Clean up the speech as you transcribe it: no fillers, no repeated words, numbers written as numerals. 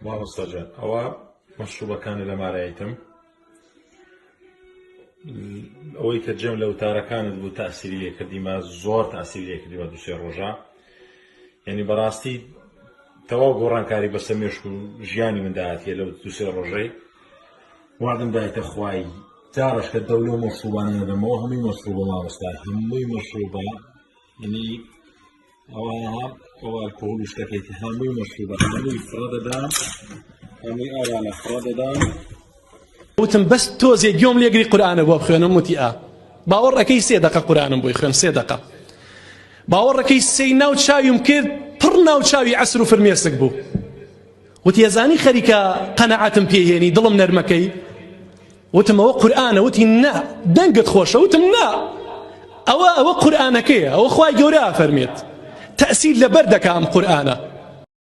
مامۆستاجان ئەوە مەشروبەکانی لە مارایتم ئەوەی کە جێم لە وتارەکانت بوو تاسیری کردیمە زۆر تاسیری کردیمە دوو سێ ڕۆژە یعنی بەڕاستی تەواو گۆڕانکاری بەسەر مێشک و ژیانی منداهاتیە لەو دوو سێ ڕۆژەی وادم دایتە خوای جارش کە دەولۆ مەشروبانە نەدەمەوە هەمووی مەشروبە مامۆستا هەمووی مەشروبە یعنی ئەوە ئەلکۆهۆل و شتەکەیتی هەمووی مەشروبە هەمووی فڕە دەدام هەمووی ئاوانە فڕە دەدام وتم بەس تۆزێ گوێم لێگری قورئانە بۆ بخوێنم وتی باوەڕەکەی 3 دقە قورئانم بۆی خوێن 3 دقە باوەڕەکەی سەی ناو چاویم کرد پڕ ناو چاوی عەسر و فرمێسک بوو وتی ئەزانی خەریکە قەنەعەتم پێهێنی دڵم نەرمەکەی وتم ئەوە قورئانە وتی نا دەنگت خۆشە وتم نا ئەوە قورئانەکەیە ئەوە خوای گەورە فەرمێت تەئسیر لەبەر دەکا ئەم قورئانە